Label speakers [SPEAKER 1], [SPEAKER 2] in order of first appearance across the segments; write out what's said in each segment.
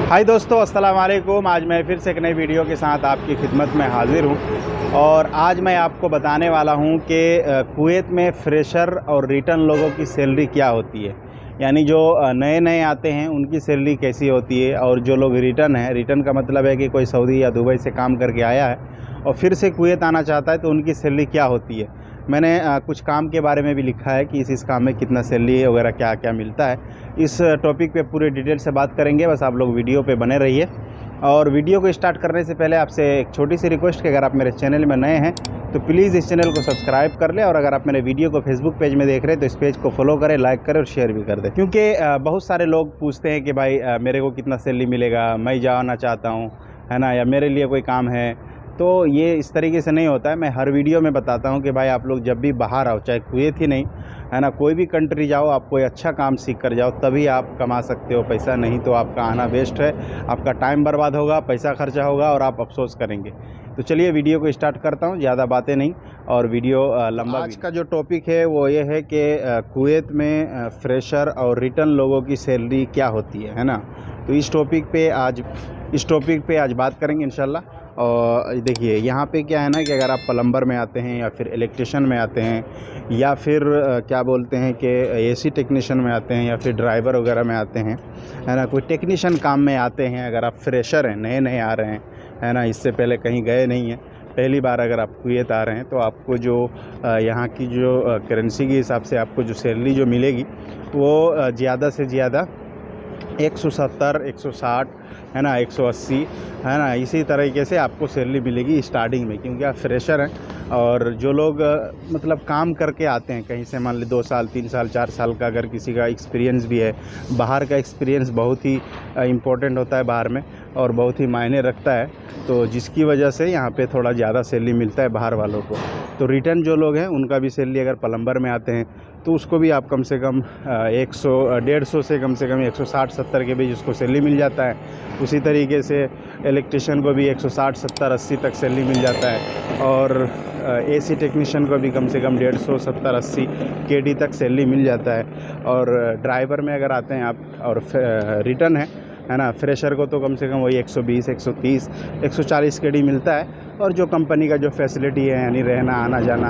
[SPEAKER 1] हाय दोस्तों, अस्सलाम वालेकुम। आज मैं फिर से एक नई वीडियो के साथ आपकी खिदमत में हाज़िर हूँ और आज मैं आपको बताने वाला हूँ कि कुवैत में फ्रेशर और रिटर्न लोगों की सैलरी क्या होती है। यानी जो नए नए आते हैं उनकी सैलरी कैसी होती है, और जो लोग रिटर्न है, रिटर्न का मतलब है कि कोई सऊदी या दुबई से काम करके आया है और फिर से कुवैत आना चाहता है तो उनकी सैलरी क्या होती है। मैंने कुछ काम के बारे में भी लिखा है कि इस काम में कितना सैलरी वगैरह क्या क्या मिलता है। इस टॉपिक पे पूरे डिटेल से बात करेंगे, बस आप लोग वीडियो पे बने रहिए। और वीडियो को स्टार्ट करने से पहले आपसे एक छोटी सी रिक्वेस्ट कि अगर आप मेरे चैनल में नए हैं तो प्लीज़ इस चैनल को सब्सक्राइब कर लें, और अगर आप मेरे वीडियो को फेसबुक पेज में देख रहे हैं तो इस पेज को फॉलो करें, लाइक करें और शेयर भी कर दें। क्योंकि बहुत सारे लोग पूछते हैं कि भाई मेरे को कितना सैलरी मिलेगा, मैं जाना चाहता हूँ, है ना, या मेरे लिए कोई काम है। तो ये इस तरीके से नहीं होता है। मैं हर वीडियो में बताता हूँ कि भाई आप लोग जब भी बाहर आओ, चाहे कुवैत ही नहीं, है ना, कोई भी कंट्री जाओ, आप कोई अच्छा काम सीख कर जाओ, तभी आप कमा सकते हो पैसा। नहीं तो आपका आना वेस्ट है, आपका टाइम बर्बाद होगा, पैसा खर्चा होगा और आप अफसोस करेंगे। तो चलिए वीडियो को स्टार्ट करता हूँ, ज़्यादा बातें नहीं और वीडियो लंबा। आज का जो टॉपिक है वो ये है कि कुवैत में फ्रेशर और रिटर्न लोगों की सैलरी क्या होती है ना। तो इस टॉपिक पे आज बात करेंगे इंशाल्लाह। और देखिए यहाँ पे क्या है ना कि अगर आप प्लम्बर में आते हैं या फिर इलेक्ट्रिशियन में आते हैं या फिर क्या बोलते हैं कि एसी टेक्नीशियन में आते हैं या फिर ड्राइवर वगैरह में आते हैं, है ना, कोई टेक्नीशियन काम में आते हैं, अगर आप फ्रेशर हैं, नए नए आ रहे हैं, है ना, इससे पहले कहीं गए नहीं हैं, पहली बार अगर आप कुवैत आ रहे हैं, तो आपको जो यहाँ की जो करेंसी के हिसाब से आपको जो सैलरी जो मिलेगी वो ज़्यादा से ज़्यादा 170, 160, है ना, 180, है ना, इसी तरीके से आपको सैलरी मिलेगी स्टार्टिंग में, क्योंकि आप फ्रेशर हैं। और जो लोग मतलब काम करके आते हैं कहीं से, मान ली 2 साल 3 साल 4 साल का अगर किसी का एक्सपीरियंस भी है, बाहर का एक्सपीरियंस बहुत ही इम्पोर्टेंट होता है बाहर में और बहुत ही मायने रखता है, तो जिसकी वजह से यहाँ पे थोड़ा ज़्यादा सैलरी मिलता है बाहर वालों को। तो रिटर्न जो लोग हैं उनका भी सैलरी, अगर प्लम्बर में आते हैं तो उसको भी आप कम से कम 150 से कम 160-70 के बीच उसको सैलरी मिल जाता है। उसी तरीके से इलेक्ट्रिशियन को भी 160, 70, 80 तक सैलरी मिल जाता है, और एसी टेक्नीशियन को भी कम से कम 150, 70, 80 केडी तक सैलरी मिल जाता है। और ड्राइवर में अगर आते हैं आप और रिटर्न है ना, फ्रेशर को तो कम से कम वही 120, 130, 140 केडी मिलता है। और जो कंपनी का जो फैसिलिटी है, यानी रहना आना जाना,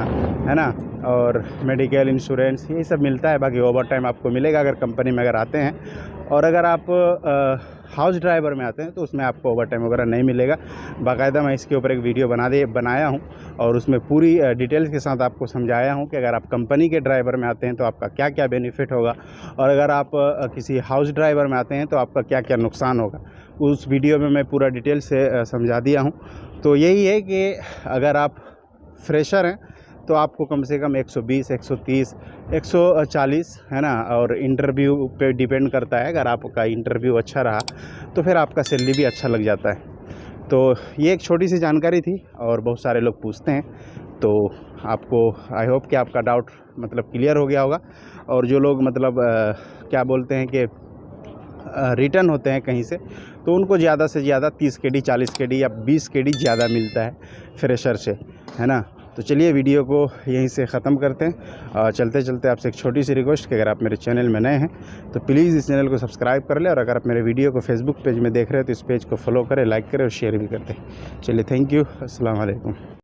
[SPEAKER 1] है ना, और मेडिकल इंश्योरेंस, ये सब मिलता है। बाकी ओवर टाइम आपको मिलेगा अगर कंपनी में अगर आते हैं। और अगर आप हाउस ड्राइवर में आते हैं तो उसमें आपको ओवर टाइम वगैरह नहीं मिलेगा। बाकायदा मैं इसके ऊपर एक वीडियो बनाया हूँ और उसमें पूरी डिटेल्स के साथ आपको समझाया हूँ कि अगर आप कंपनी के ड्राइवर में आते हैं तो आपका क्या क्या बेनिफिट होगा, और अगर आप किसी हाउस ड्राइवर में आते हैं तो आपका क्या क्या नुकसान होगा। उस वीडियो में मैं पूरा डिटेल से समझा दिया हूँ। तो यही है कि अगर आप फ्रेशर हैं तो आपको कम से कम 120, 130, 140, है ना, और इंटरव्यू पे डिपेंड करता है। अगर आपका इंटरव्यू अच्छा रहा तो फिर आपका सैलरी भी अच्छा लग जाता है। तो ये एक छोटी सी जानकारी थी और बहुत सारे लोग पूछते हैं, तो आपको आई होप कि आपका डाउट मतलब क्लियर हो गया होगा। और जो लोग मतलब क्या बोलते हैं कि रिटर्न होते हैं कहीं से, तो उनको ज़्यादा से ज़्यादा 30 केडी, 40 केडी या 20 केडी ज़्यादा मिलता है फ्रेशर से, है ना। तो चलिए वीडियो को यहीं से ख़त्म करते हैं। चलते चलते आपसे एक छोटी सी रिक्वेस्ट कि अगर आप मेरे चैनल में नए हैं तो प्लीज़ इस चैनल को सब्सक्राइब कर लें, और अगर आप मेरे वीडियो को फेसबुक पेज में देख रहे हैं तो इस पेज को फॉलो करें, लाइक करें और शेयर भी कर दें। चलिए, थैंक यू, अस्सलाम वालेकुम।